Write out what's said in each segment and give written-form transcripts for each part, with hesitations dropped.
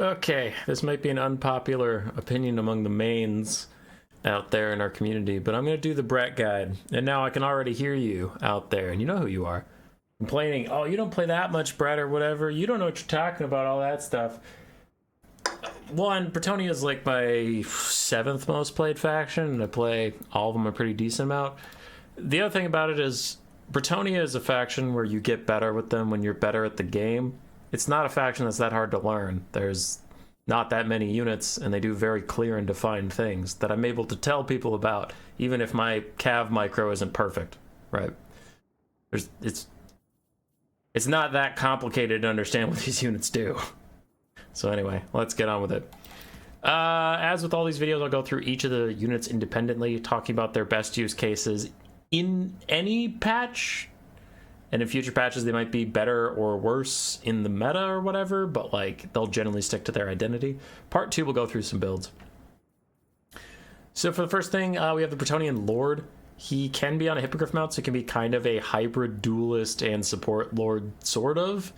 Okay, this might be an unpopular opinion among the mains out there in our community, but I'm going to do the Brett guide. And now I can already hear you out there, and you know who you are. Complaining, oh, you don't play that much, Brett, or whatever. You don't know what you're talking about, all that stuff. One, Bretonnia is like my 7th most played faction, and I play all of them a pretty decent amount. The other thing about it is, Bretonnia is a faction where you get better with them when you're better at the game. It's not a faction that's that hard to learn. There's not that many units, and they do very clear and defined things that I'm able to tell people about, even if my Cav micro isn't perfect, right? It's not that complicated to understand what these units do. So anyway, let's get on with it. As with all these videos, I'll go through each of the units independently, talking about their best use cases in any patch. And in future patches, they might be better or worse in the meta or whatever, but like they'll generally stick to their identity. Part 2, we'll go through some builds. So for the first thing, we have the Bretonnian Lord. He can be on a Hippogriff mount, so it can be kind of a hybrid duelist and support lord, sort of.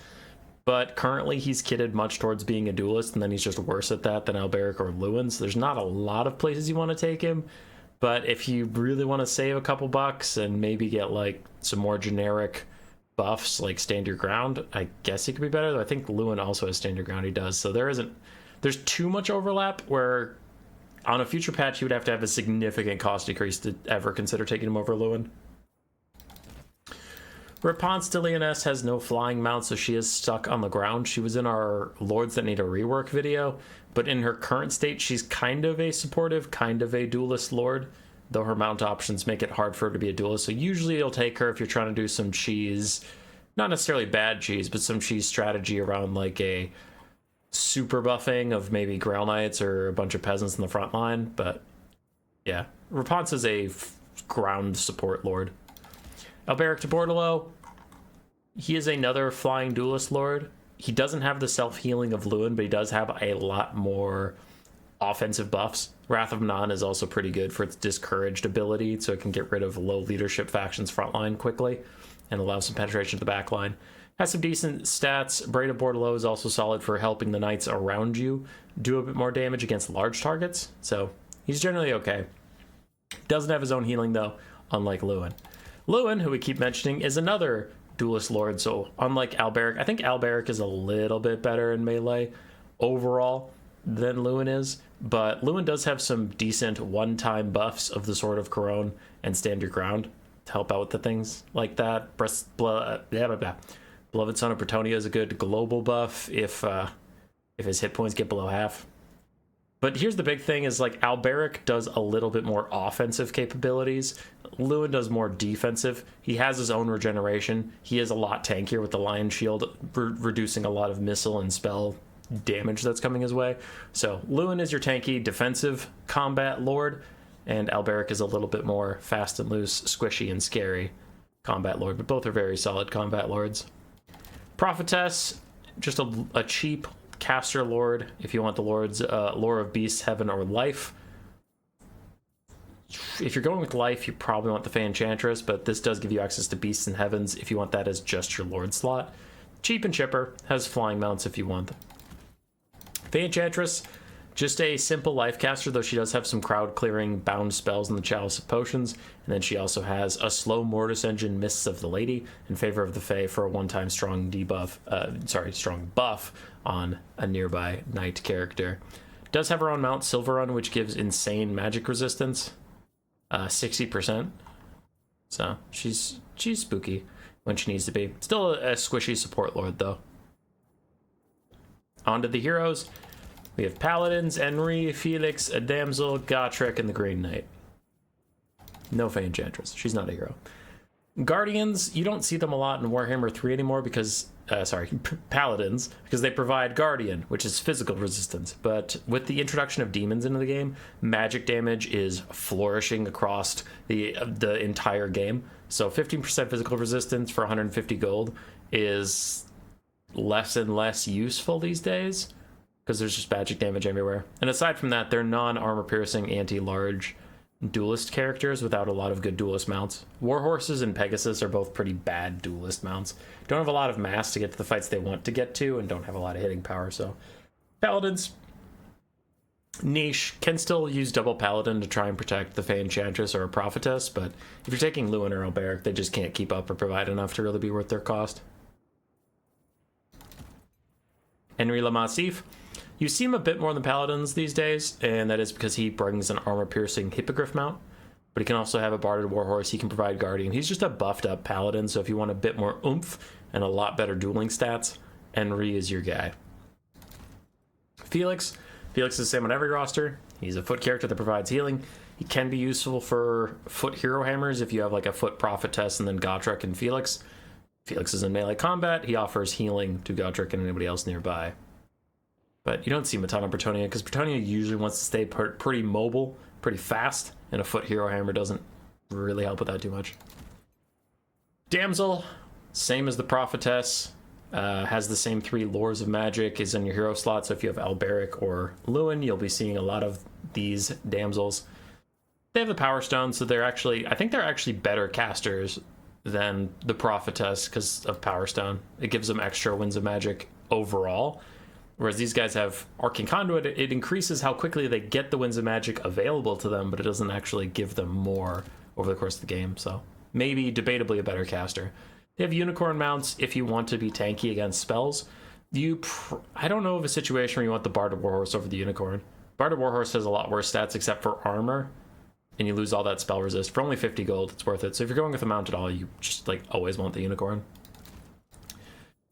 But currently he's kitted much towards being a duelist, and then he's just worse at that than Alberic or Lewin. So there's not a lot of places you want to take him. But if you really want to save a couple bucks and maybe get like some more generic buffs like stand your ground, I guess he could be better, though I think Lewin also has stand your ground. He does, so there's too much overlap where on a future patch you would have to have a significant cost decrease to ever consider taking him over Lewin. Rapunzel de Leoness has no flying mount, so she is stuck on the ground. She was in our Lords That Need a Rework video, but in her current state she's kind of a supportive, kind of a duelist lord, though her mount options make it hard for her to be a duelist. So usually you'll take her if you're trying to do some cheese, not necessarily bad cheese, but some cheese strategy around like a super buffing of maybe Grail Knights or a bunch of peasants in the front line. But yeah, Rapunzel is a ground support lord. Alberic de Bordelot, he is another flying duelist lord. He doesn't have the self-healing of Lewin, but he does have a lot more offensive buffs. Wrath of Nan is also pretty good for its discouraged ability, so it can get rid of low leadership factions frontline quickly and allow some penetration to the back line. Has some decent stats. Bray de Bordelot is also solid for helping the knights around you do a bit more damage against large targets, so he's generally okay. Doesn't have his own healing though, unlike Lewin. Lewin, who we keep mentioning, is another duelist lord, so unlike Alberic, I think Alberic is a little bit better in melee overall than Lewin is, but Lewin does have some decent one-time buffs of the Sword of Couronne and Stand Your Ground to help out with the things like that. Beloved Son of Bretonnia is a good global buff if his hit points get below half. But here's the big thing is like Alberic does a little bit more offensive capabilities. Lewin does more defensive. He has his own regeneration. He is a lot tankier with the Lion Shield, reducing a lot of missile and spell damage that's coming his way. So Lewin is your tanky defensive combat lord, and Alberic is a little bit more fast and loose, squishy and scary combat lord, but both are very solid combat lords. Prophetess, just a cheap caster lord if you want the lords lore of beasts, heaven, or life. If you're going with life, you probably want the Fey Enchantress, but this does give you access to beasts and heavens if you want that as just your lord slot. Cheap and chipper, has flying mounts if you want. Fey Enchantress, just a simple life caster, though she does have some crowd clearing bound spells in the Chalice of Potions, and then she also has a slow Mortis Engine, Mists of the Lady, in favor of the Fey for a one-time strong strong buff on a nearby knight character. Does have her own mount, Silver Run, which gives insane magic resistance, 60%. So she's spooky when she needs to be. Still a squishy support lord, though. On to the heroes. We have Paladins, Henry, Felix, a Damsel, Gotrek, and the Green Knight. No Fey Enchantress. She's not a hero. Guardians, you don't see them a lot in Warhammer 3 anymore because, Paladins, because they provide Guardian, which is physical resistance. But with the introduction of demons into the game, magic damage is flourishing across the entire game. So 15% physical resistance for 150 gold is less and less useful these days, because there's just magic damage everywhere. And aside from that, they're non-armor-piercing, anti-large duelist characters without a lot of good duelist mounts. Warhorses and Pegasus are both pretty bad duelist mounts. Don't have a lot of mass to get to the fights they want to get to, and don't have a lot of hitting power, so Paladins, niche, can still use double paladin to try and protect the Fey Enchantress or a Prophetess, but if you're taking Lewin or Alberic, they just can't keep up or provide enough to really be worth their cost. Henry Le Massif. You see him a bit more than Paladins these days, and that is because he brings an armor-piercing Hippogriff mount, but he can also have a Barded Warhorse. He can provide Guardian. He's just a buffed-up Paladin, so if you want a bit more oomph and a lot better dueling stats, Henry is your guy. Felix. Felix is the same on every roster. He's a foot character that provides healing. He can be useful for foot hero hammers if you have like a foot Prophetess and then Gotrek and Felix. Felix is in melee combat. He offers healing to Gotrek and anybody else nearby. But you don't see him a ton on Bretonnia because Bretonnia usually wants to stay pretty mobile, pretty fast, and a foot hero hammer doesn't really help with that too much. Damsel, same as the Prophetess. Has the same 3 lores of magic, is in your hero slot, so if you have Alberic or Lewin, you'll be seeing a lot of these damsels. They have the Power Stone, so they're actually, I think they're actually better casters than the Prophetess because of Power Stone. It gives them extra winds of magic overall, whereas these guys have Arcane Conduit. It increases how quickly they get the winds of magic available to them, but it doesn't actually give them more over the course of the game, so maybe debatably a better caster. They have unicorn mounts if you want to be tanky against spells. I don't know of a situation where you want the Barded Warhorse over the unicorn. Barded Warhorse has a lot worse stats except for armor, and you lose all that spell resist. For only 50 gold, it's worth it. So if you're going with a mount at all, you just like always want the unicorn.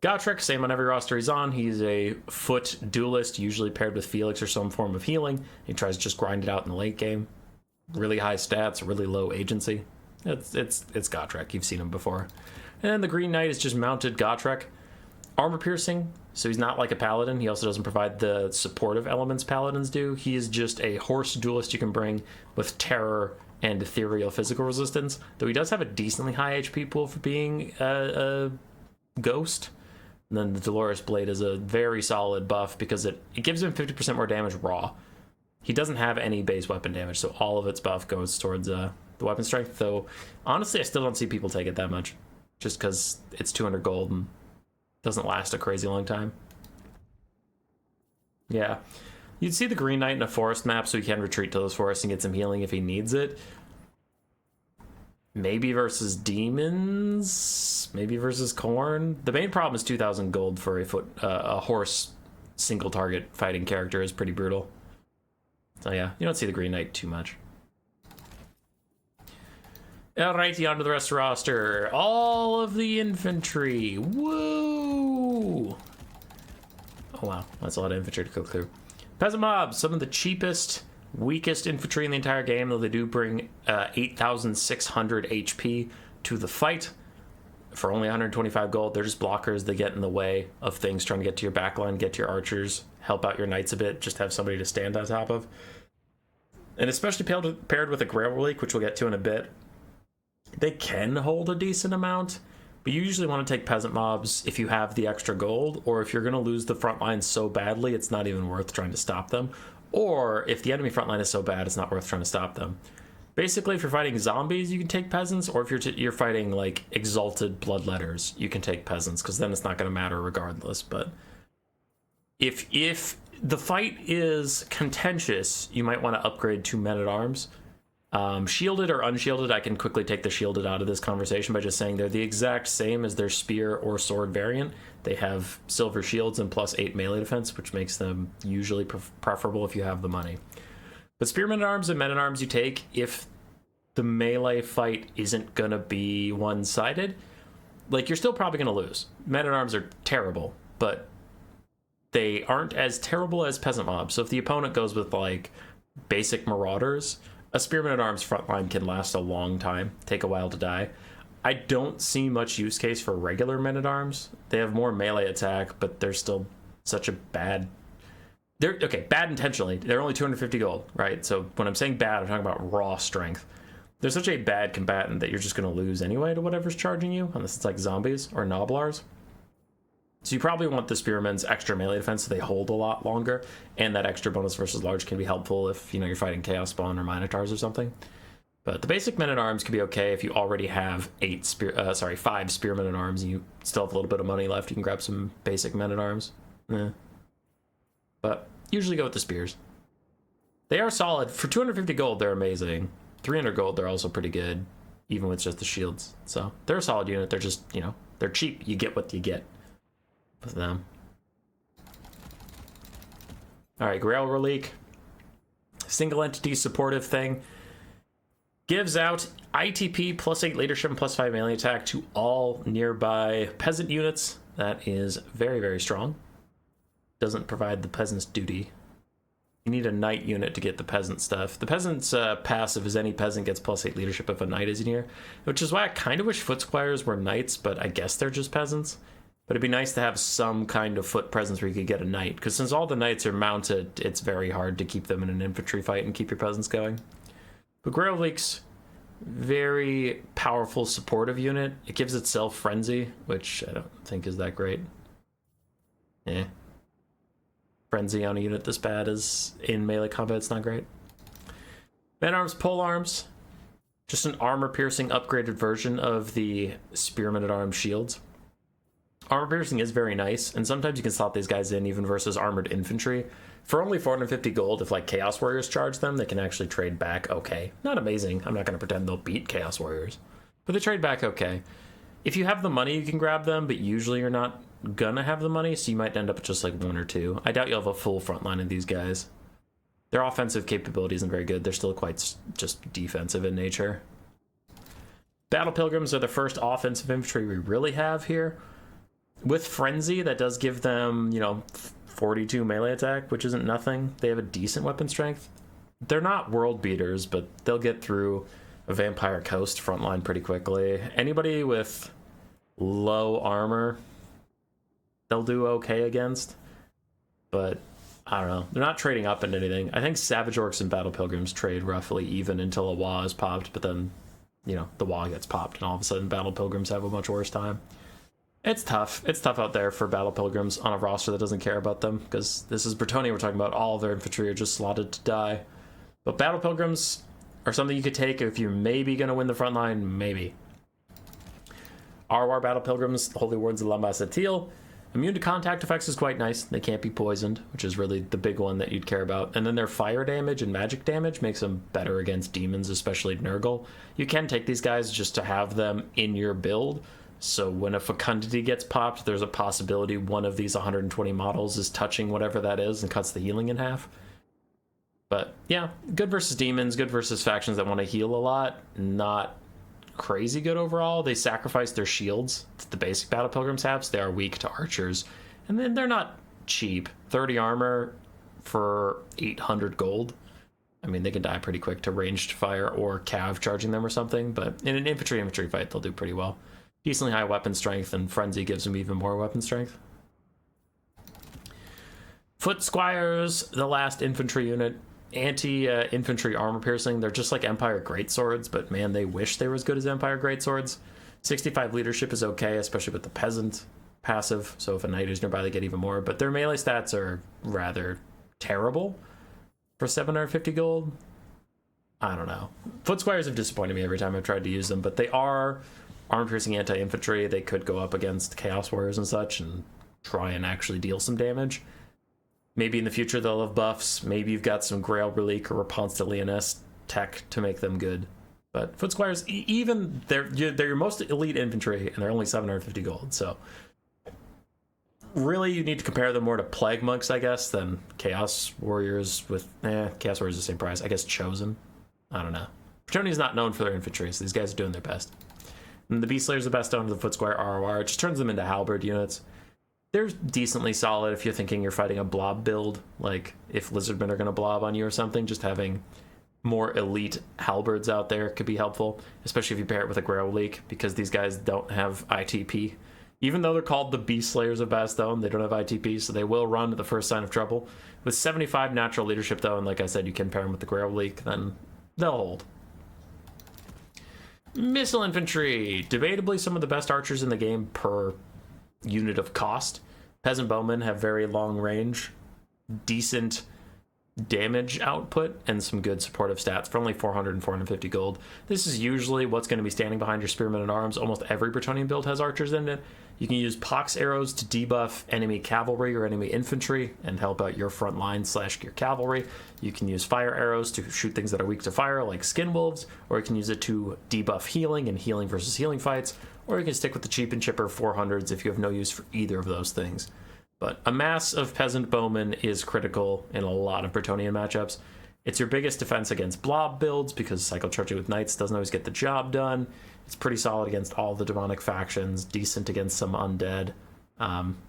Gotrek, same on every roster he's on. He's a foot duelist, usually paired with Felix or some form of healing. He tries to just grind it out in the late game. Really high stats, really low agency. It's Gotrek. You've seen him before. And the Green Knight is just mounted Gotrek. Armor piercing, so he's not like a paladin. He also doesn't provide the supportive elements paladins do. He is just a horse duelist you can bring with terror and ethereal physical resistance, though he does have a decently high HP pool for being a ghost. And then the Dolores Blade is a very solid buff because it gives him 50% more damage raw. He doesn't have any base weapon damage, so all of its buff goes towards the weapon strength, though honestly I still don't see people take it that much, just because it's 200 gold and doesn't last a crazy long time. Yeah. You'd see the Green Knight in a forest map so he can retreat to those forests and get some healing if he needs it. Maybe versus demons, maybe versus Khorne. The main problem is 2,000 gold for a horse single target fighting character is pretty brutal. So yeah, you don't see the Green Knight too much. Alrighty, on to the rest of the roster. All of the infantry. Woo! Oh wow, that's a lot of infantry to go through. Peasant mobs, some of the cheapest, weakest infantry in the entire game, though they do bring 8,600 HP to the fight for only 125 gold. They're just blockers. They get in the way of things trying to get to your backline, get to your archers, help out your knights a bit, just have somebody to stand on top of. And especially paired with a Grail Relic, which we'll get to in a bit, they can hold a decent amount, but you usually want to take peasant mobs if you have the extra gold, or if you're going to lose the front line so badly it's not even worth trying to stop them, or if the enemy front line is so bad it's not worth trying to stop them. Basically, if you're fighting zombies, you can take peasants, or if you're fighting like exalted bloodletters, you can take peasants, because then it's not going to matter regardless. But if the fight is contentious, you might want to upgrade to men-at-arms. Shielded or unshielded, I can quickly take the shielded out of this conversation by just saying they're the exact same as their spear or sword variant. They have silver shields and +8 melee defense, which makes them usually preferable if you have the money. But spearmen-at-arms and men-at-arms you take if the melee fight isn't gonna be one-sided. Like, you're still probably gonna lose. Men-at-arms are terrible, but they aren't as terrible as peasant mobs. So if the opponent goes with like basic marauders, a spearman-at-arms frontline can last a long time, take a while to die. I don't see much use case for regular men-at-arms. They have more melee attack, but they're still such a bad... They're, okay, bad intentionally. They're only 250 gold, right? So when I'm saying bad, I'm talking about raw strength. They're such a bad combatant that you're just going to lose anyway to whatever's charging you, unless it's like zombies or noblars. So you probably want the spearmen's extra melee defense so they hold a lot longer, and that extra bonus versus large can be helpful if, you know, you're fighting Chaos Spawn or Minotaurs or something. But the basic men-at-arms can be okay if you already have 5 spearmen-at-arms and you still have a little bit of money left. You can grab some basic men-at-arms. but usually go with the spears. They are solid. For 250 gold, they're amazing. 300 gold, they're also pretty good, even with just the shields. So they're a solid unit. They're just, you know, they're cheap. You get what you get with them. All right, Grail Relique. Single entity supportive thing. Gives out ITP plus 8 leadership and plus 5 melee attack to all nearby peasant units. That is very, very strong. Doesn't provide the peasant's duty. You need a knight unit to get the peasant stuff. The peasant's passive is any peasant gets plus 8 leadership if a knight is in here, which is why I kind of wish foot squires were knights, but I guess they're just peasants. But it'd be nice to have some kind of foot presence where you could get a knight, because since all the knights are mounted, it's very hard to keep them in an infantry fight and keep your peasants going. But Grail Leak's very powerful supportive unit. It gives itself frenzy, which I don't think is that great. Yeah. Frenzy on a unit this bad is in melee combat, it's not great. Man arms, pole arms. Just an armor piercing upgraded version of the spearmen at arms shields. Armor piercing is very nice, and sometimes you can slot these guys in even versus armored infantry. For only 450 gold, if like Chaos Warriors charge them, they can actually trade back okay. Not amazing. I'm not going to pretend they'll beat Chaos Warriors, but they trade back okay. If you have the money, you can grab them, but usually you're not gonna have the money, so you might end up with just like 1 or 2. I doubt you'll have a full front line of these guys. Their offensive capability isn't very good. They're still quite just defensive in nature. Battle Pilgrims are the first offensive infantry we really have here. With Frenzy, that does give them, you know, 42 melee attack, which isn't nothing. They have a decent weapon strength. They're not world beaters, but they'll get through a Vampire Coast frontline pretty quickly. Anybody with low armor, they'll do okay against. But I don't know. They're not trading up into anything. I think Savage Orcs and Battle Pilgrims trade roughly even until a Wa is popped, but then, you know, the Wa gets popped, and all of a sudden Battle Pilgrims have a much worse time. It's tough. It's tough out there for Battle Pilgrims on a roster that doesn't care about them, because this is Bretonnia we're talking about. All of their infantry are just slotted to die. But Battle Pilgrims are something you could take if you're maybe going to win the front line, maybe. RWAR Battle Pilgrims, Holy Wards of Lambasatil. Immune to contact effects is quite nice. They can't be poisoned, which is really the big one that you'd care about. And then their fire damage and magic damage makes them better against demons, especially Nurgle. You can take these guys just to have them in your build. So when a Fecundity gets popped, there's a possibility one of these 120 models is touching whatever that is and cuts the healing in half. But yeah, good versus demons, good versus factions that want to heal a lot. Not crazy good overall. They sacrifice their shields that the basic Battle Pilgrims have, so they are weak to archers. And then they're not cheap. 30 armor for 800 gold. I mean, they can die pretty quick to ranged fire or cav charging them or something, but in an infantry fight, they'll do pretty well. Decently high weapon strength, and Frenzy gives them even more weapon strength. Foot Squires, the last infantry unit. Anti-infantry armor piercing. They're just like Empire Greatswords, but man, they wish they were as good as Empire Greatswords. 65 leadership is okay, especially with the peasant passive, so if a knight is nearby, they get even more. But their melee stats are rather terrible for 750 gold. I don't know. Foot Squires have disappointed me every time I've tried to use them, but they are armor-piercing anti-infantry. They could go up against Chaos Warriors and such and try and actually deal some damage. Maybe in the future they'll have buffs. Maybe you've got some Grail Relique or Réponse de Lyonesse tech to make them good. But Foot Squires, even they're your most elite infantry, and they're only 750 gold. So really, you need to compare them more to Plague Monks, I guess, than Chaos Warriors with... Chaos Warriors is the same price. I guess Chosen. I don't know. Bretonnia's not known for their infantry, so these guys are doing their best. And the Beast Slayer's the best down to the Foot Squire ROR. It just turns them into halberd units. They're decently solid if you're thinking you're fighting a blob build, like if Lizardmen are going to blob on you or something. Just having more elite halberds out there could be helpful, especially if you pair it with a Grail Leak, because these guys don't have ITP. Even though they're called the Beast Slayers of Bastogne, they don't have ITP, so they will run at the first sign of trouble. With 75 natural leadership, though, and like I said, you can pair them with the Grail Leak, then they'll hold. Missile Infantry. Debatably some of the best archers in the game per unit of cost. Peasant Bowmen have very long range, decent damage output, and some good supportive stats for only 400 and 450 gold. This is usually what's going to be standing behind your Spearmen at Arms. Almost every Bretonnian build has archers in it. You can use pox arrows to debuff enemy cavalry or enemy infantry and help out your front line / your cavalry. You can use fire arrows to shoot things that are weak to fire, like skin wolves, or you can use it to debuff healing and healing versus healing fights, or you can stick with the cheap and chipper 400s if you have no use for either of those things. But a mass of peasant bowmen is critical in a lot of Bretonnian matchups. It's your biggest defense against blob builds because cycle charging with knights doesn't always get the job done. It's pretty solid against all the demonic factions, decent against some undead.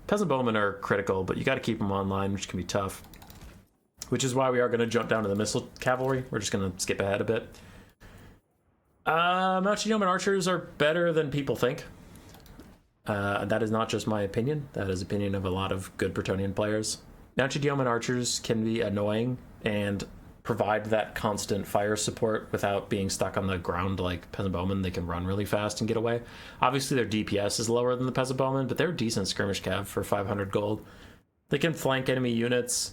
Peasant bowmen are critical, but you got to keep them online, which can be tough. Which is why we are going to jump down to the missile cavalry. We're just going to skip ahead a bit. Mounted yeoman archers are better than people think. That is not just my opinion. That is opinion of a lot of good Bretonnian players. Mounted yeoman archers can be annoying and provide that constant fire support without being stuck on the ground like peasant bowmen. They can run really fast and get away. Obviously their DPS is lower than the peasant bowmen, but they're decent skirmish cav for 500 gold. They can flank enemy units,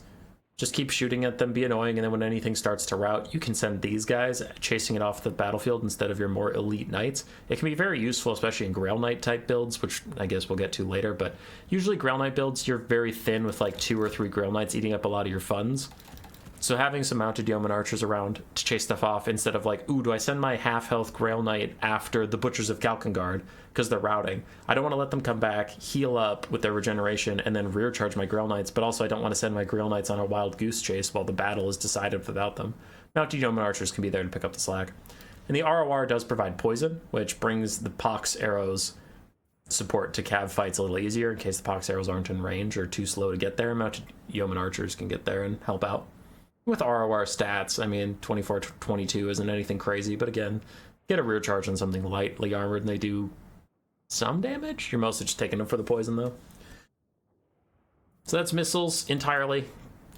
just keep shooting at them, be annoying, and then when anything starts to rout, you can send these guys chasing it off the battlefield instead of your more elite knights. It can be very useful, especially in Grail Knight type builds, which I guess we'll get to later, but usually Grail Knight builds, you're very thin with like 2 or 3 Grail Knights eating up a lot of your funds. So having some mounted yeoman archers around to chase stuff off instead of like, ooh, do I send my half-health Grail Knight after the Butchers of Kalkengard because they're routing? I don't want to let them come back, heal up with their regeneration, and then rear charge my Grail Knights, but also I don't want to send my Grail Knights on a wild goose chase while the battle is decided without them. Mounted yeoman archers can be there to pick up the slack. And the ROR does provide poison, which brings the pox arrows support to cav fights a little easier in case the pox arrows aren't in range or too slow to get there. Mounted yeoman archers can get there and help out. With ROR stats, I mean, 24-22 isn't anything crazy, but again, get a rear charge on something lightly armored and they do some damage. You're mostly just taking them for the poison, though. So that's missiles entirely,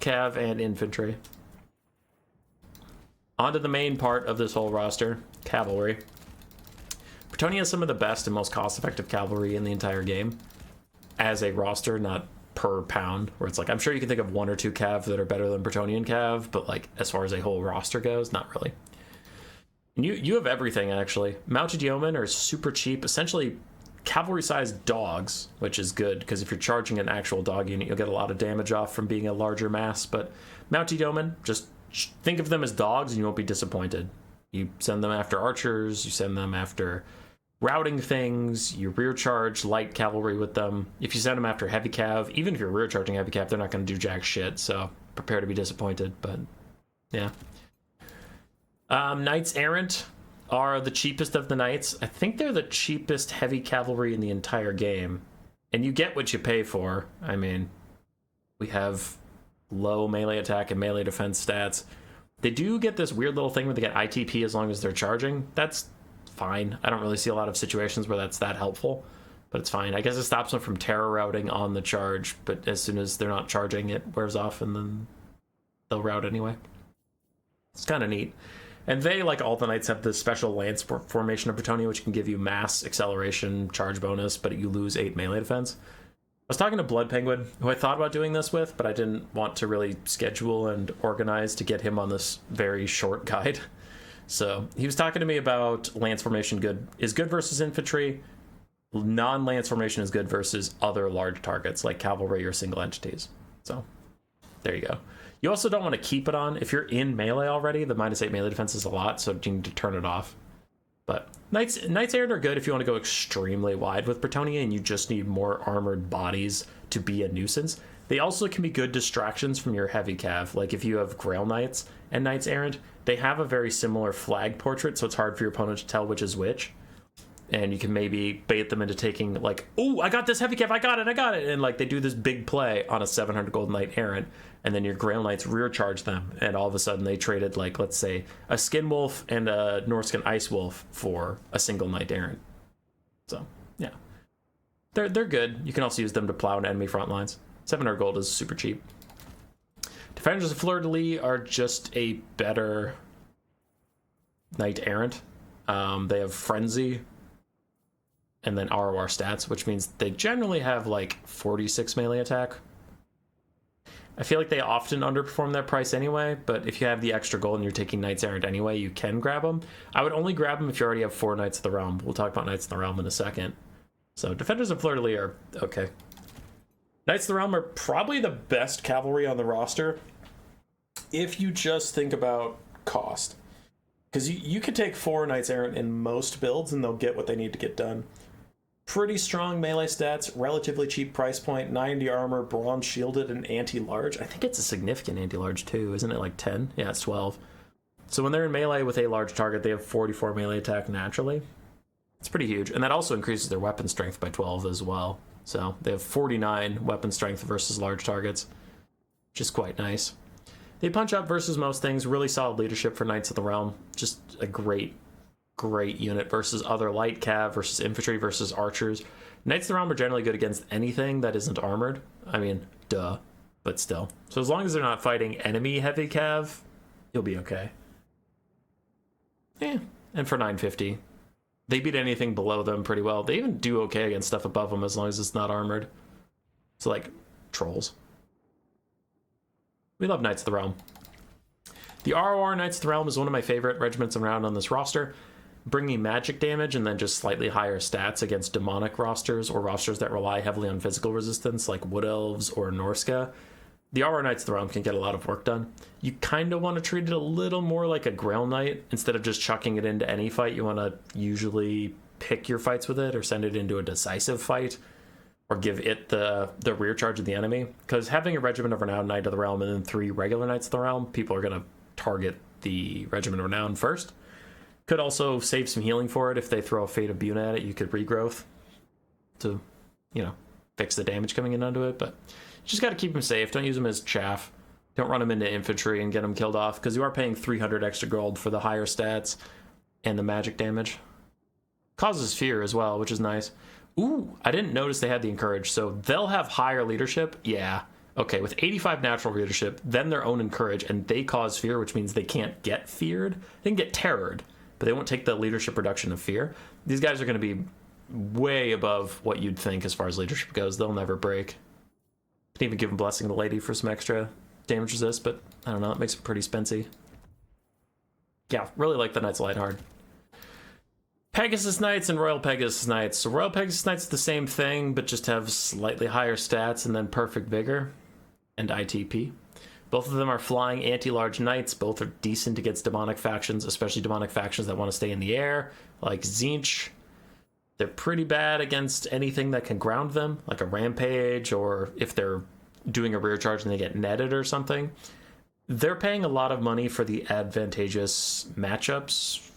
cav and infantry. On to the main part of this whole roster, cavalry. Bretonnia has some of the best and most cost-effective cavalry in the entire game. As a roster, not per pound, where it's like, I'm sure you can think of 1 or 2 cav that are better than Bretonnian cav, but like as far as a whole roster goes, not really. And you have everything, actually. Mounted yeomen are super cheap, essentially cavalry-sized dogs, which is good, because if you're charging an actual dog unit, you'll get a lot of damage off from being a larger mass, but mounted yeomen, just think of them as dogs and you won't be disappointed. You send them after archers, you send them after routing things, you rear charge light cavalry with them. If you send them after heavy cav, even if you're rear charging heavy cav, they're not going to do jack shit, so prepare to be disappointed, but yeah. Knights Errant are the cheapest of the knights. I think they're the cheapest heavy cavalry in the entire game, and you get what you pay for. I mean, we have low melee attack and melee defense stats. They do get this weird little thing where they get ITP as long as they're charging. That's fine. I don't really see a lot of situations where that's that helpful, but it's fine. I guess it stops them from terror routing on the charge, but as soon as they're not charging, it wears off and then they'll route anyway. It's kind of neat. And they, like all the knights, have this special lance formation of Bretonnia, which can give you mass acceleration charge bonus, but you lose 8 melee defense. I was talking to Blood Penguin, who I thought about doing this with, but I didn't want to really schedule and organize to get him on this very short guide. So he was talking to me about lance formation is good versus infantry. Non-lance formation is good versus other large targets like cavalry or single entities. So there you go. You also don't want to keep it on. If you're in melee already, the -8 melee defense is a lot, so you need to turn it off. But Knights Errant are good if you want to go extremely wide with Bretonnia and you just need more armored bodies to be a nuisance. They also can be good distractions from your heavy cav. Like if you have Grail Knights and Knights Errant, they have a very similar flag portrait, so it's hard for your opponent to tell which is which. And you can maybe bait them into taking like, oh, I got this heavy cav, I got it. And like they do this big play on a 700 gold Knight Errant, and then your Grail Knights rear charge them, and all of a sudden they traded like, let's say, a Skin Wolf and a Norscan Ice Wolf for a single Knight Errant. So yeah, they're good. You can also use them to plow into enemy front lines. 700 gold is super cheap. Defenders of Fleur-de-Lis are just a better Knight Errant. They have Frenzy and then ROR stats, which means they generally have like 46 melee attack. I feel like they often underperform their price anyway, but if you have the extra gold and you're taking Knights Errant anyway, you can grab them. I would only grab them if you already have 4 Knights of the Realm. We'll talk about Knights of the Realm in a second. So Defenders of Fleur-de-Lis are okay. Knights of the Realm are probably the best cavalry on the roster if you just think about cost. Because you could take 4 Knights Errant in most builds and they'll get what they need to get done. Pretty strong melee stats, relatively cheap price point, 90 armor, bronze shielded, and anti-large. I think it's a significant anti-large too, isn't it like 10? Yeah, it's 12. So when they're in melee with a large target, they have 44 melee attack naturally. It's pretty huge. And that also increases their weapon strength by 12 as well. So they have 49 weapon strength versus large targets, which is quite nice. They punch up versus most things. Really solid leadership for Knights of the Realm. Just a great unit versus other light cav, versus infantry, versus archers. Knights of the Realm are generally good against anything that isn't armored. I mean, duh, but still. So as long as they're not fighting enemy heavy cav, you'll be okay. Yeah, and for 950, they beat anything below them pretty well. They even do okay against stuff above them as long as it's not armored. So like trolls. We love Knights of the Realm. The ROR Knights of the Realm is one of my favorite regiments around on this roster, bringing magic damage and then just slightly higher stats against demonic rosters or rosters that rely heavily on physical resistance like Wood Elves or Norsca. The ROR Knights of the Realm can get a lot of work done. You kind of want to treat it a little more like a Grail Knight. Instead of just chucking it into any fight, you want to usually pick your fights with it or send it into a decisive fight or give it the rear charge of the enemy. Because having a Regiment of Renown Knight of the Realm and then 3 regular Knights of the Realm, people are going to target the Regiment of Renown first. Could also save some healing for it if they throw a Fate of Buna at it. You could regrowth to, fix the damage coming in onto it. But you just got to keep him safe. Don't use him as chaff. Don't run him into infantry and get him killed off, because you are paying 300 extra gold for the higher stats and the magic damage. Causes fear as well, which is nice. Ooh, I didn't notice they had the encourage, so they'll have higher leadership. Yeah. Okay, with 85 natural leadership, then their own encourage, and they cause fear, which means they can't get feared. They can get terrored, but they won't take the leadership reduction of fear. These guys are going to be way above what you'd think as far as leadership goes. They'll never break. Can even give them Blessing of the Lady for some extra damage resist, but I don't know, it makes it pretty spency. Yeah, really like the Knights of Lightheart. Pegasus Knights and Royal Pegasus Knights. So Royal Pegasus Knights the same thing, but just have slightly higher stats and then perfect vigor and ITP. Both of them are flying anti-large knights. Both are decent against demonic factions, especially demonic factions that want to stay in the air, like Tzeentch. They're pretty bad against anything that can ground them, like a rampage, or if they're doing a rear charge and they get netted or something. They're paying a lot of money for the advantageous matchups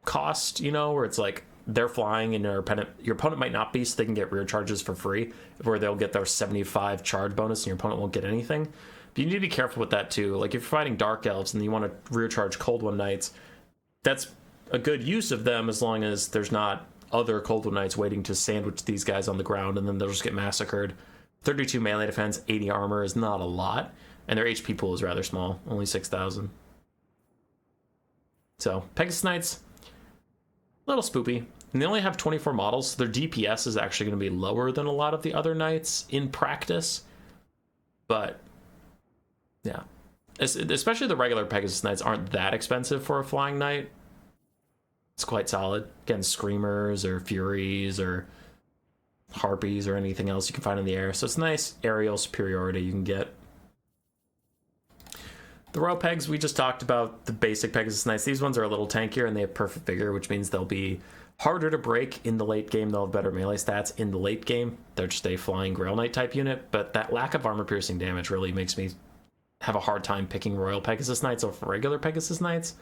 cost, where it's like they're flying and your opponent might not be, so they can get rear charges for free, where they'll get their 75 charge bonus and your opponent won't get anything. But you need to be careful with that too. Like if you're fighting Dark Elves and you want to rear charge Cold One Knights, that's a good use of them as long as there's not other Cold One Knights waiting to sandwich these guys on the ground and then they'll just get massacred. 32 melee defense, 80 armor is not a lot, and their HP pool is rather small, only 6,000. So Pegasus Knights, a little spoopy. And they only have 24 models, so their DPS is actually going to be lower than a lot of the other knights in practice. But, yeah. Especially the regular Pegasus Knights aren't that expensive for a flying knight. It's quite solid. Against Screamers or Furies or Harpies or anything else you can find in the air. So it's nice aerial superiority you can get. The Royal Pegs, we just talked about the basic Pegasus Knights. These ones are a little tankier and they have perfect vigor, which means they'll be harder to break in the late game. They'll have better melee stats in the late game. They're just a flying Grail Knight type unit, but that lack of armor piercing damage really makes me have a hard time picking Royal Pegasus Knights over regular Pegasus Knights.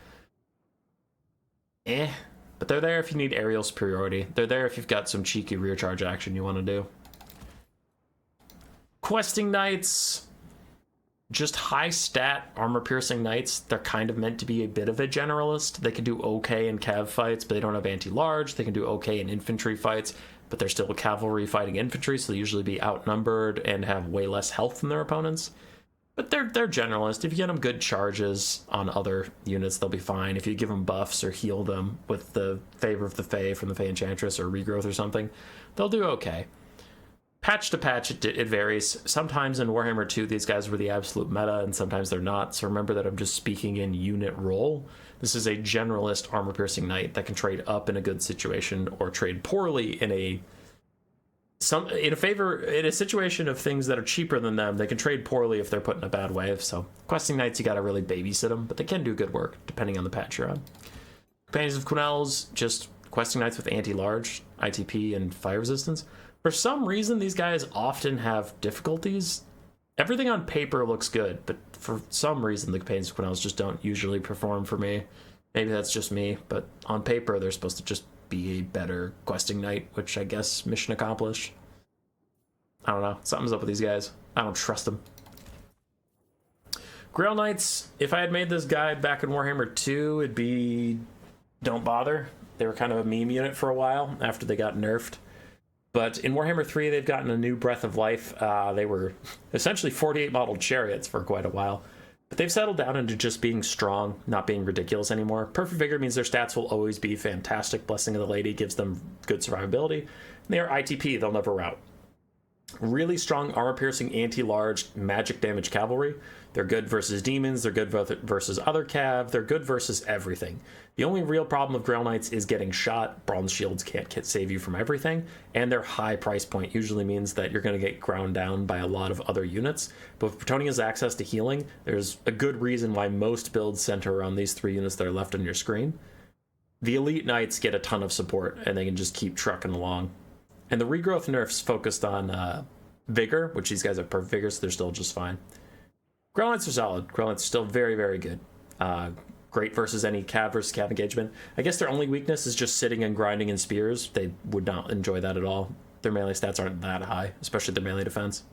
But they're there if you need aerial superiority. They're there if you've got some cheeky rear charge action you want to do. Questing Knights, just high stat armor piercing knights. They're kind of meant to be a bit of a generalist. They can do okay in cav fights, but they don't have anti-large. They can do okay in infantry fights, but they're still cavalry fighting infantry, so they usually be outnumbered and have way less health than their opponents. But they're generalist. If you get them good charges on other units, they'll be fine. If you give them buffs or heal them with the Favor of the Fae from the Fae Enchantress or Regrowth or something, they'll do okay. Patch to patch, it varies. Sometimes in Warhammer 2, these guys were the absolute meta, and sometimes they're not. So remember that I'm just speaking in unit role. This is a generalist armor-piercing knight that can trade up in a good situation or trade poorly in a in a situation of things that are cheaper than them, they can trade poorly if they're put in a bad wave. So questing knights, you got to really babysit them, but they can do good work depending on the patch you're on. Companions of Quinel's, just questing knights with anti-large, ITP, and fire resistance. For some reason, these guys often have difficulties. Everything on paper looks good, but for some reason, the Companions of Quinel's just don't usually perform for me. Maybe that's just me, but on paper, they're supposed to just be a better questing knight, which I guess mission accomplished. I don't know. Something's up with these guys. I don't trust them. Grail Knights, if I had made this guide back in Warhammer 2, it'd be don't bother. They were kind of a meme unit for a while after they got nerfed. But in Warhammer 3, they've gotten a new breath of life. They were essentially 48 modeled chariots for quite a while. But they've settled down into just being strong, not being ridiculous anymore. Perfect Vigor means their stats will always be fantastic. Blessing of the Lady gives them good survivability. And they are ITP, they'll never rout. Really strong armor-piercing, anti-large, magic damage cavalry. They're good versus demons, they're good versus other cav, they're good versus everything. The only real problem of Grail Knights is getting shot. Bronze shields can't save you from everything, and their high price point usually means that you're going to get ground down by a lot of other units. But with Bretonnia's access to healing, there's a good reason why most builds center around these 3 units that are left on your screen. The Elite Knights get a ton of support, and they can just keep trucking along. And the regrowth nerfs focused on Vigor, which these guys have perfect Vigor, so they're still just fine. Grail Knights are solid. Grail Knights are still very, very good. Great versus any cav versus cav engagement. I guess their only weakness is just sitting and grinding in spears. They would not enjoy that at all. Their melee stats aren't that high, especially their melee defense.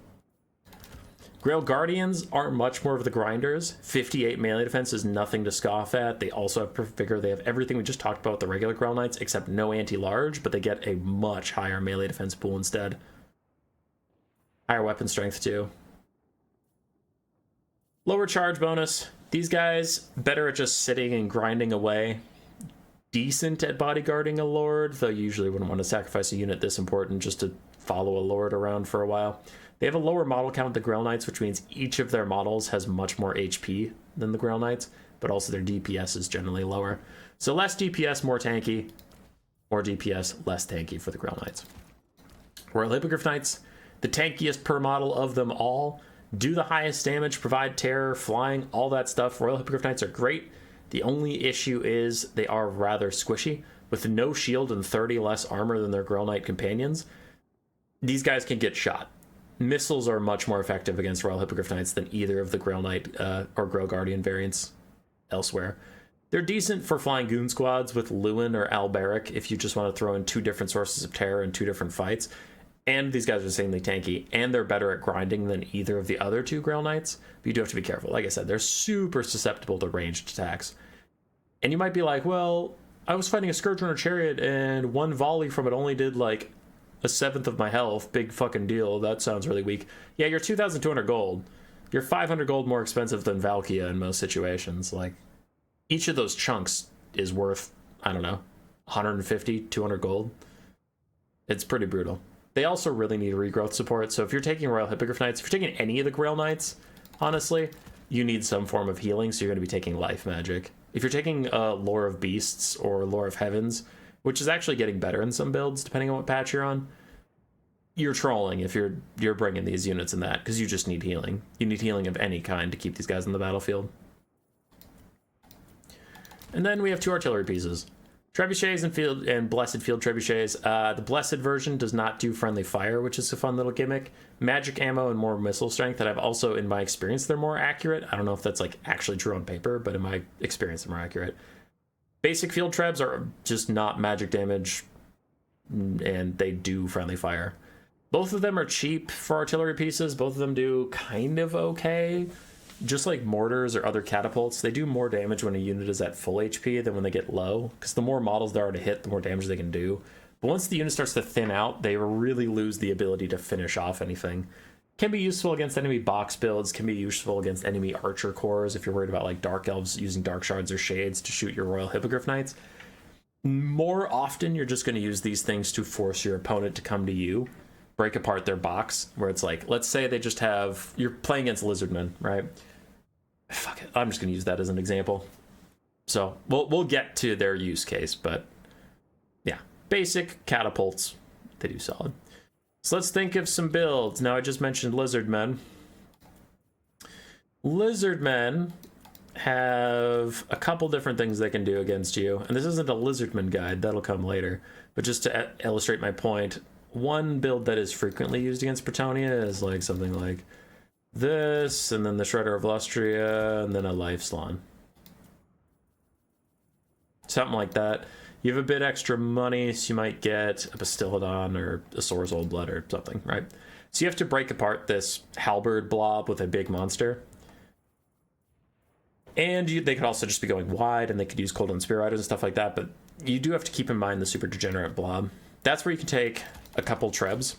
Grail Guardians are much more of the grinders. 58 melee defense is nothing to scoff at. They also have perfect vigor. They have everything we just talked about with the regular Grail Knights, except no anti-large, but they get a much higher melee defense pool instead. Higher weapon strength too. Lower charge bonus. These guys, better at just sitting and grinding away. Decent at bodyguarding a lord, though you usually wouldn't want to sacrifice a unit this important just to follow a lord around for a while. They have a lower model count than the Grail Knights, which means each of their models has much more HP than the Grail Knights, but also their DPS is generally lower. So less DPS, more tanky. More DPS, less tanky for the Grail Knights. Royal Hippogriff Knights, the tankiest per model of them all. Do the highest damage, provide terror, flying, all that stuff. Royal Hippogriff Knights are great. The only issue is they are rather squishy. With no shield and 30 less armor than their Grail Knight companions, these guys can get shot. Missiles are much more effective against Royal Hippogriff Knights than either of the Grail Knight or Grail Guardian variants elsewhere. They're decent for flying goon squads with Lewin or Alberic if you just want to throw in 2 different sources of terror in 2 different fights. And these guys are insanely tanky, and they're better at grinding than either of the other 2 Grail Knights. But you do have to be careful. Like I said, they're super susceptible to ranged attacks. And you might be like, well, I was fighting a Scourge Runner Chariot, and 1 volley from it only did like a 1/7 of my health. Big fucking deal. That sounds really weak. Yeah, you're 2,200 gold. You're 500 gold more expensive than Valkia in most situations. Like, each of those chunks is worth, I don't know, 150, 200 gold. It's pretty brutal. They also really need regrowth support, so if you're taking Royal Hippogriff Knights, if you're taking any of the Grail Knights, honestly, you need some form of healing, so you're going to be taking life magic. If you're taking Lore of Beasts or Lore of Heavens, which is actually getting better in some builds, depending on what patch you're on, you're trolling if you're bringing these units in that, because you just need healing. You need healing of any kind to keep these guys on the battlefield. And then we have 2 artillery pieces. Trebuchets and Blessed Field Trebuchets. The Blessed version does not do friendly fire, which is a fun little gimmick. Magic ammo and more missile strength that I've also, in my experience, they're more accurate. I don't know if that's like actually true on paper, but in my experience, they're more accurate. Basic field trebs are just not magic damage, and they do friendly fire. Both of them are cheap for artillery pieces. Both of them do kind of okay. Just like mortars or other catapults, they do more damage when a unit is at full HP than when they get low, because the more models there are to hit, the more damage they can do. But once the unit starts to thin out, they really lose the ability to finish off anything. Can be useful against enemy box builds, can be useful against enemy archer cores if you're worried about like Dark Elves using Dark Shards or Shades to shoot your Royal Hippogriff Knights. More often, you're just going to use these things to force your opponent to come to you, break apart their box, where it's like, let's say they just have, you're playing against Lizardmen, right? Fuck it, I'm just going to use that as an example. So we'll get to their use case, but yeah, basic catapults, they do solid. So let's think of some builds. Now, I just mentioned Lizardmen. Lizardmen have a couple different things they can do against you. And this isn't a Lizardman guide, that'll come later. But just to illustrate my point, one build that is frequently used against Bretonnia is like something like this, and then the Shredder of Lustria, and then a Life Salon. Something like that. You have a bit extra money, so you might get a Bastiladon or a Sora's Old Blood or something, right? So you have to break apart this halberd blob with a big monster. And they could also just be going wide, and they could use Cold and Spear Riders and stuff like that, but you do have to keep in mind the super degenerate blob. That's where you can take a couple Trebs.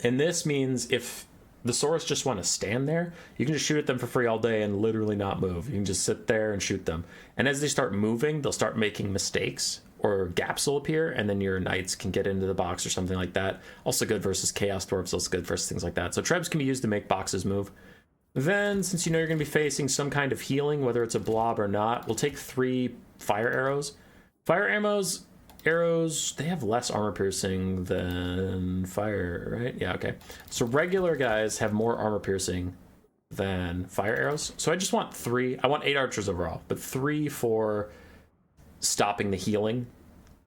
And this means if the Saurus just want to stand there, you can just shoot at them for free all day and literally not move. You can just sit there and shoot them. And as they start moving, they'll start making mistakes, or gaps will appear, and then your knights can get into the box or something like that. Also good versus Chaos Dwarves, also good versus things like that. So Trebs can be used to make boxes move. Then, since you know you're going to be facing some kind of healing, whether it's a blob or not, we'll take 3 fire arrows. Fire arrows, they have less armor piercing than fire, right? Yeah, okay. So regular guys have more armor piercing than fire arrows. So I just want 3. I want 8 archers overall, but 3 for stopping the healing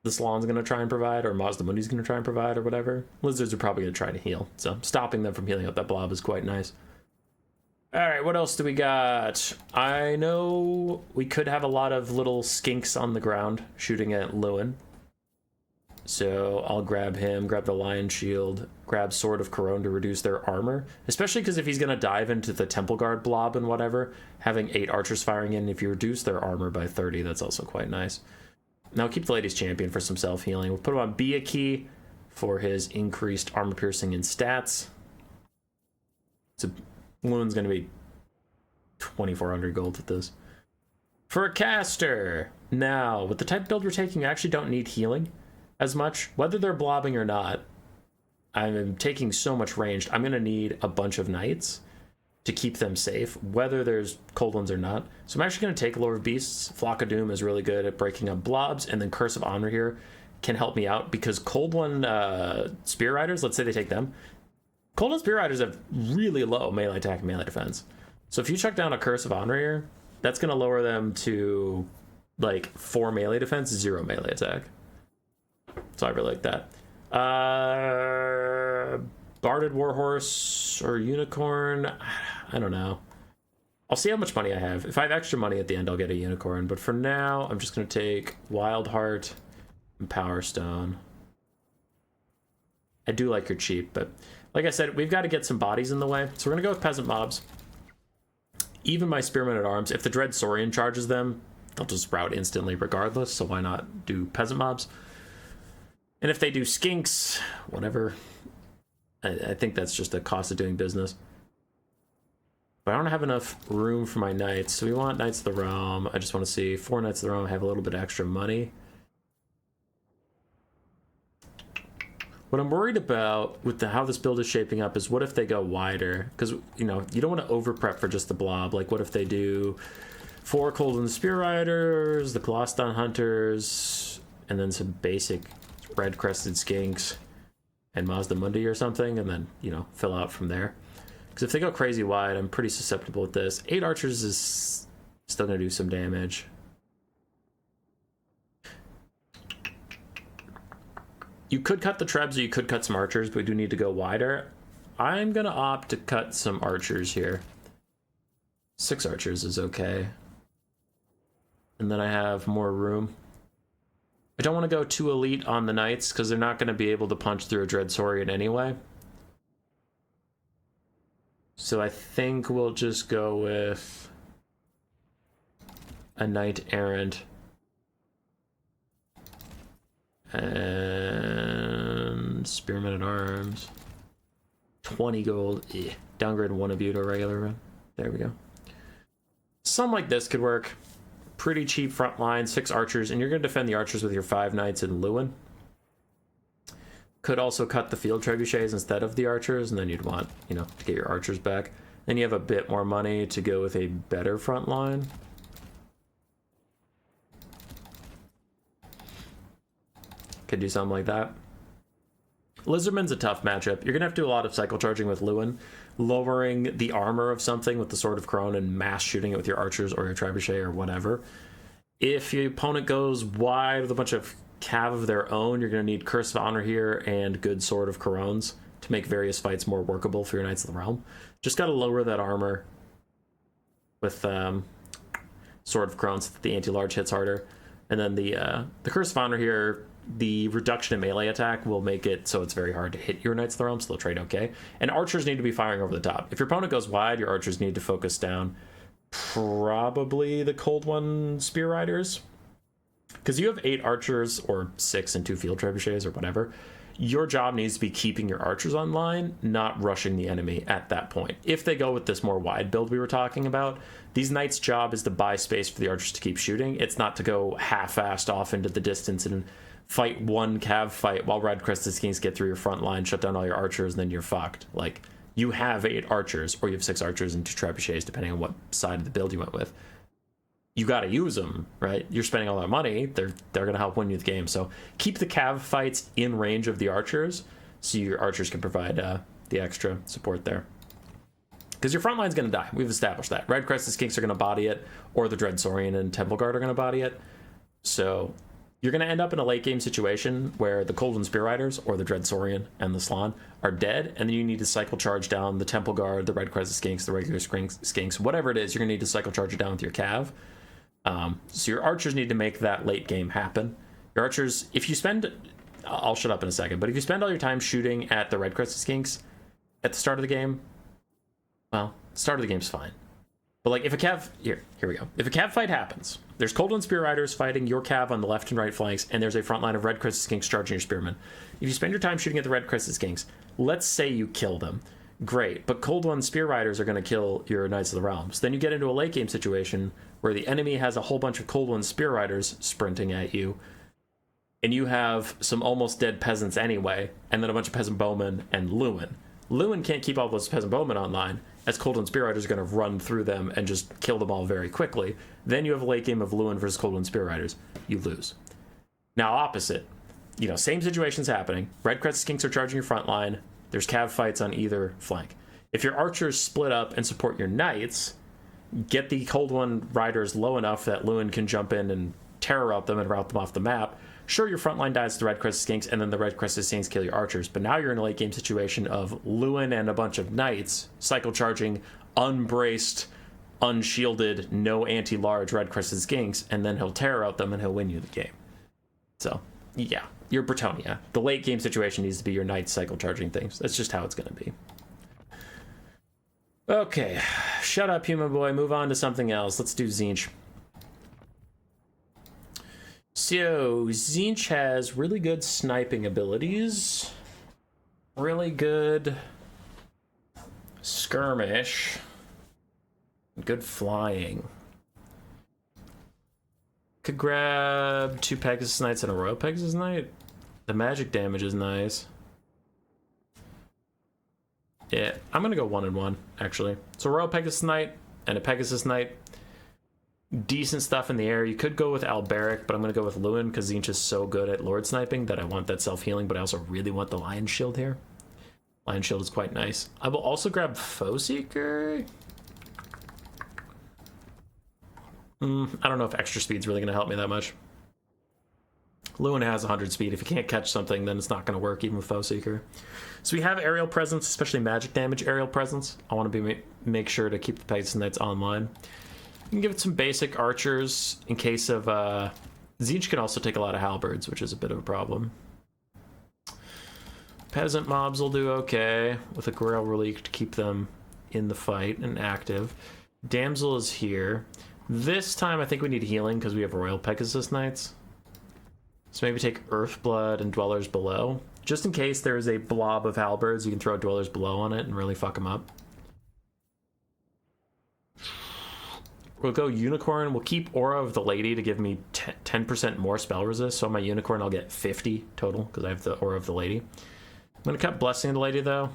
the Salon's going to try and provide, or Mazdamundi's going to try and provide, or whatever. Lizards are probably going to try to heal, so stopping them from healing up that blob is quite nice. All right, what else do we got? I know we could have a lot of little skinks on the ground shooting at Lewin. So I'll grab him, grab the Lion Shield, grab Sword of Corone to reduce their armor. Especially because if he's going to dive into the Temple Guard blob and whatever, having 8 archers firing in, if you reduce their armor by 30, that's also quite nice. Now keep the Ladies Champion for some self-healing. We'll put him on Biaki for his increased armor piercing and stats. So Lewin's going to be 2,400 gold with this. For a caster, now, with the type build we're taking, you actually don't need healing as much. Whether they're blobbing or not, I'm taking so much ranged, I'm going to need a bunch of knights to keep them safe, whether there's cold ones or not. So I'm actually going to take Lord of Beasts. Flock of Doom is really good at breaking up blobs, and then Curse of Honor here can help me out, because cold one Spear Riders, let's say they take them, Cold and Spear Riders have really low melee attack and melee defense. So if you chuck down a Curse of Honor here, that's going to lower them to like 4 melee defense, 0 melee attack. So I really like that. Barded Warhorse or Unicorn, I don't know. I'll see how much money I have. If I have extra money at the end, I'll get a Unicorn. But for now, I'm just going to take Wild Heart and Power Stone. I do like your cheap, but like I said, we've got to get some bodies in the way. So we're going to go with Peasant Mobs. Even my Spearmen at Arms, if the Dread Saurian charges them, they'll just sprout instantly regardless. So why not do Peasant Mobs? And if they do Skinks, whatever. I think that's just a cost of doing business. But I don't have enough room for my Knights. So we want Knights of the Realm. I just want to see 4 Knights of the Realm have a little bit extra money. What I'm worried about with how this build is shaping up is what if they go wider? Because, you know, you don't want to over-prep for just the blob. Like, what if they do 4 Cold and Spear Riders, the Coloston Hunters, and then some basic red-crested Skinks and Mazdamundi or something, and then, you know, fill out from there. Because if they go crazy wide, I'm pretty susceptible with this. 8 Archers is still going to do some damage. You could cut the Trebs or you could cut some Archers, but we do need to go wider. I'm going to opt to cut some Archers here. 6 Archers is okay. And then I have more room. I don't want to go too elite on the Knights because they're not going to be able to punch through a Dread Saurian anyway. So I think we'll just go with a Knight Errant. And Spearmen at Arms. 20 gold. Downgrade 1 of you to a regular run. There we go. Something like this could work. Pretty cheap front line, 6 Archers, and you're going to defend the Archers with your 5 Knights and Lewin. Could also cut the Field Trebuchets instead of the Archers, and then you'd want, you know, to get your Archers back. Then you have a bit more money to go with a better front line. Could do something like that. Lizardmen's a tough matchup. You're going to have to do a lot of cycle charging with Lewin, lowering the armor of something with the Sword of Crone and mass shooting it with your archers or your trebuchet or whatever. If your opponent goes wide with a bunch of cav of their own, you're going to need Curse of Honor here and good Sword of Corones to make various fights more workable for your Knights of the Realm. Just got to lower that armor with Sword of Corones so that the anti-large hits harder. And then the Curse of Honor here, the reduction in melee attack will make it so it's very hard to hit your Knights of the Realm, so they'll trade okay. And archers need to be firing over the top. If your opponent goes wide, your archers need to focus down probably the Cold One Spear Riders. Because you have 8 archers, or 6 and 2 field trebuchets, or whatever. Your job needs to be keeping your archers online, not rushing the enemy at that point. If they go with this more wide build we were talking about, these knights' job is to buy space for the archers to keep shooting. It's not to go half-assed off into the distance and fight one cav fight while Red Crested Skinks get through your front line, shut down all your archers, and then you're fucked. Like, you have 8 archers, or you have 6 archers and 2 trebuchets, depending on what side of the build you went with. You got to use them, right? You're spending all that money. They're going to help win you the game. So keep the cav fights in range of the archers, so your archers can provide the extra support there. Because your front line's going to die. We've established that. Red Crested Skinks are going to body it, or the Dread Saurian and Temple Guard are going to body it. So you're going to end up in a late game situation where the Cold One Spear Riders, or the Dread Saurian and the Slann, are dead, and then you need to cycle charge down the Temple Guard, the Red Crested Skinks, the regular Skinks, whatever it is, you're going to need to cycle charge it down with your cav. So your archers need to make that late game happen. Your archers, if you spend, I'll shut up in a second, but if you spend all your time shooting at the Red Crested Skinks at the start of the game, well, start of the game's fine. But like if a cav, here we go. If a cav fight happens, there's Cold One Spear Riders fighting your cav on the left and right flanks, and there's a front line of Red Crested Skinks charging your spearmen. If you spend your time shooting at the Red Crested Skinks, let's say you kill them. Great, but Cold One Spear Riders are going to kill your Knights of the Realms. Then you get into a late game situation where the enemy has a whole bunch of Cold One Spear Riders sprinting at you, and you have some almost dead peasants anyway, and then a bunch of peasant bowmen and Lewin. Lewin can't keep all those peasant bowmen online, as Cold One Spear Riders are going to run through them and just kill them all very quickly. Then you have a late game of Lewin versus Cold One Spear Riders. You lose. Now opposite, same situation's happening. Red Crested Skinks are charging your front line. There's cav fights on either flank. If your archers split up and support your knights, get the Cold One Riders low enough that Lewin can jump in and terror out them and route them off the map. Sure, your front line dies to the Red Crested Skinks, and then the Red Crested Skinks kill your archers, but now you're in a late game situation of Lewin and a bunch of knights cycle charging, unbraced, unshielded, no anti-large Red Crested Skinks, and then he'll terror out them and he'll win you the game. So, yeah. Your Bretonnia. The late game situation needs to be your knights cycle charging things. That's just how it's going to be. Okay, shut up, human boy. Move on to something else. Let's do Tzeentch. So, Tzeentch has really good sniping abilities, really good skirmish, good flying. Could grab 2 Pegasus Knights and a Royal Pegasus Knight. The magic damage is nice. Yeah, I'm gonna go 1 and 1 actually. So Royal Pegasus Knight and a Pegasus Knight. Decent stuff in the air. You could go with Alberic, but I'm gonna go with Lewin because Tzeentch is so good at Lord sniping that I want that self-healing, but I also really want the Lion Shield here. Lion Shield is quite nice. I will also grab Foe Seeker. I don't know if extra speed's really going to help me that much. Lewin has 100 speed. If you can't catch something, then it's not going to work, even with Foe Seeker. So we have aerial presence, especially magic damage aerial presence. I want to make sure to keep the Pegasus Knights online. You can give it some basic archers in case of... Tzeentch can also take a lot of halberds, which is a bit of a problem. Peasant mobs will do okay, with a Grail Relic to keep them in the fight and active. Damsel is here. This time I think we need healing because we have Royal Pegasus Knights. So maybe take Earthblood and Dwellers Below. Just in case there is a blob of halberds, you can throw Dwellers Below on it and really fuck them up. We'll go Unicorn. We'll keep Aura of the Lady to give me 10% more spell resist. So on my Unicorn I'll get 50 total because I have the Aura of the Lady. I'm going to cut Blessing of the Lady though.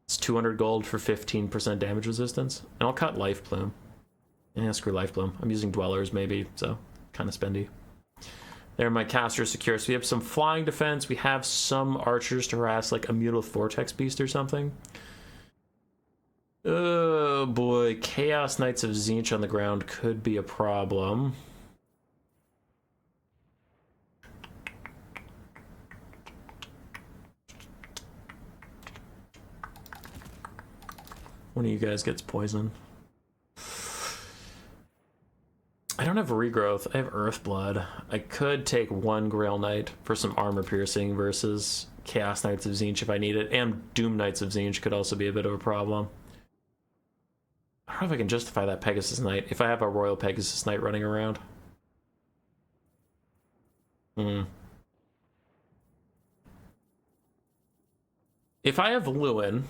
It's 200 gold for 15% damage resistance. And I'll cut Life Plume. Yeah, screw Life Bloom. I'm using Dwellers maybe, so kind of spendy. There, my caster is secure. So we have some flying defense. We have some archers to harass, like a Mutilith Vortex Beast or something. Oh boy, Chaos Knights of Tzeentch on the ground could be a problem. One of you guys gets poisoned. I don't have regrowth. I have Earthblood. I could take one Grail Knight for some armor piercing versus Chaos Knights of Tzeentch if I need it, and Doom Knights of Tzeentch could also be a bit of a problem. I don't know if I can justify that Pegasus Knight if I have a Royal Pegasus Knight running around. If I have Lewin,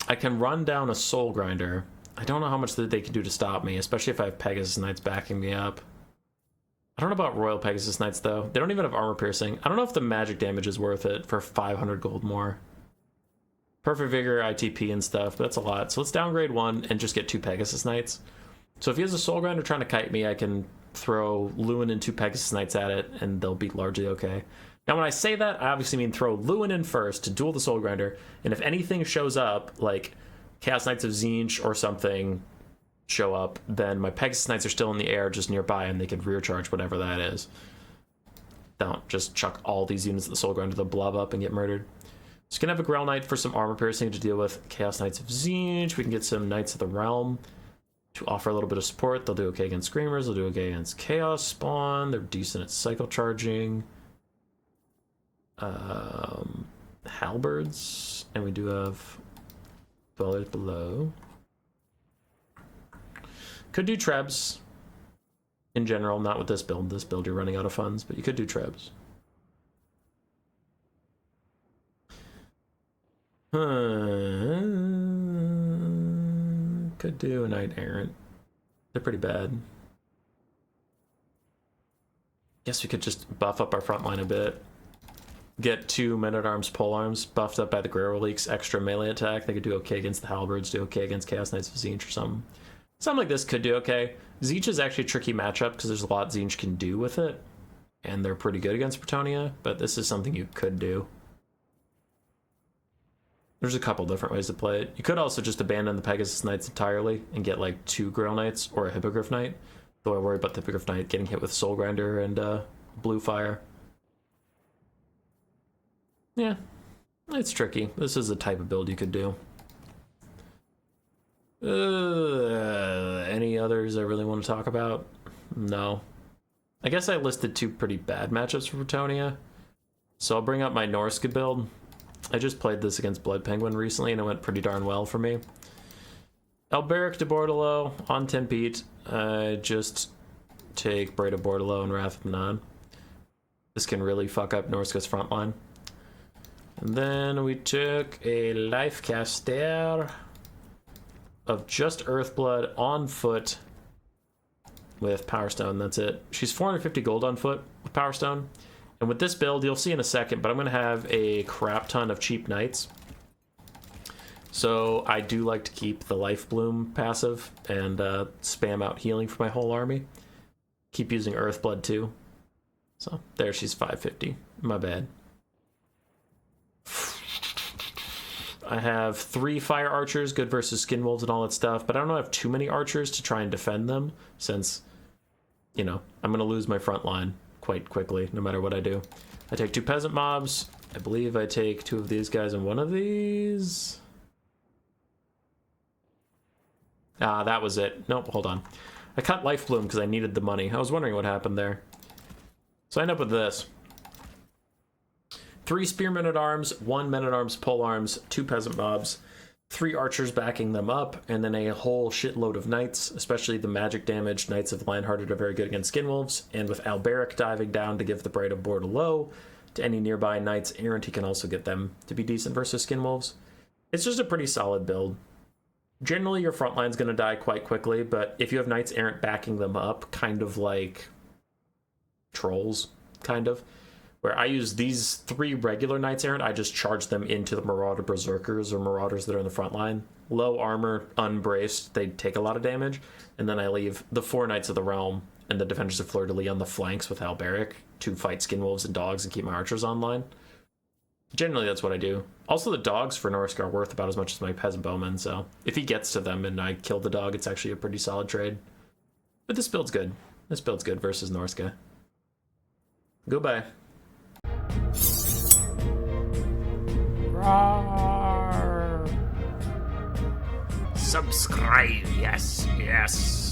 I can run down a Soul Grinder. I don't know how much that they can do to stop me, especially if I have Pegasus Knights backing me up. I don't know about Royal Pegasus Knights, though. They don't even have armor piercing. I don't know if the magic damage is worth it for 500 gold more. Perfect Vigor, ITP, and stuff, but that's a lot. So let's downgrade one and just get 2 Pegasus Knights. So if he has a Soul Grinder trying to kite me, I can throw Lewin and 2 Pegasus Knights at it, and they'll be largely okay. Now, when I say that, I obviously mean throw Lewin in first to duel the Soul Grinder, and if anything shows up, like Chaos Knights of Tzeentch or something show up, then my Pegasus Knights are still in the air just nearby, and they can rear charge whatever that is. Don't just chuck all these units at the Soul Grinder, they'll blob up and get murdered. So we can have a Grail Knight for some armor piercing to deal with Chaos Knights of Tzeentch. We can get some Knights of the Realm to offer a little bit of support. They'll do okay against Screamers, they'll do okay against Chaos Spawn, they're decent at cycle charging. Halberds, and we do have Dwellers Below. Could do Trebs in general, not with this build. This build you're running out of funds, but you could do Trebs. Could do a Knight Errant. They're pretty bad. Guess we could just buff up our front line a bit. Get 2 Men-at-Arms Polearms buffed up by the Guerrero Leaks, extra melee attack. They could do okay against the Halberds, do okay against Chaos Knights of Tzeentch or something. Something like this could do okay. Tzeentch is actually a tricky matchup because there's a lot Tzeentch can do with it, and they're pretty good against Bretonnia, but this is something you could do. There's a couple different ways to play it. You could also just abandon the Pegasus Knights entirely and get like 2 Grail Knights or a Hippogriff Knight, though I worry about the Hippogriff Knight getting hit with Soul Grinder and Blue Fire. Yeah, it's tricky. This is the type of build you could do. Any others I really want to talk about? No. I guess I listed 2 pretty bad matchups for Bretonnia. So I'll bring up my Norsca build. I just played this against Blood Penguin recently and it went pretty darn well for me. Alberic de Bordeleau on Tempete. I just take Braid of Bordeleau and Wrath of Manon. This can really fuck up Norsca's front line. And then we took a Life Caster of just Earthblood on foot with Power Stone. That's it. She's 450 gold on foot with Power Stone. And with this build, you'll see in a second, but I'm going to have a crap ton of cheap Knights. So I do like to keep the Life Bloom passive and spam out healing for my whole army. Keep using Earthblood too. So there, she's 550. My bad. I have 3 Fire Archers, good versus Skin Wolves and all that stuff, but I don't have too many Archers to try and defend them, since, you know, I'm going to lose my front line quite quickly, no matter what I do. I take 2 Peasant Mobs. I believe I take 2 of these guys and 1 of these. Ah, that was it. Nope, hold on. I cut Life Bloom because I needed the money. I was wondering what happened there. So I end up with this. 3 Spearmen at Arms, 1 Men-at-Arms Polearms, 2 Peasant Mobs, 3 Archers backing them up, and then a whole shitload of Knights, especially the magic damage. Knights of Lionhearted are very good against Skin Wolves, and with Alberic diving down to give the Braid of Bordeleau to any nearby Knights Errant, he can also get them to be decent versus Skin Wolves. It's just a pretty solid build. Generally, your front line's going to die quite quickly, but if you have Knights Errant backing them up, kind of like Trolls, kind of, where I use these 3 regular Knights Errant, I just charge them into the Marauder Berserkers or Marauders that are in the front line. Low armor, unbraced, they take a lot of damage, and then I leave the 4 Knights of the Realm and the Defenders of Fleur-de-Lis on the flanks with Alberic to fight Skinwolves and Dogs and keep my archers online. Generally, that's what I do. Also, the Dogs for Norsca are worth about as much as my Peasant Bowmen, so if he gets to them and I kill the dog, it's actually a pretty solid trade. But this build's good. This build's good versus Norsca. Goodbye. Roar. Subscribe, yes, yes.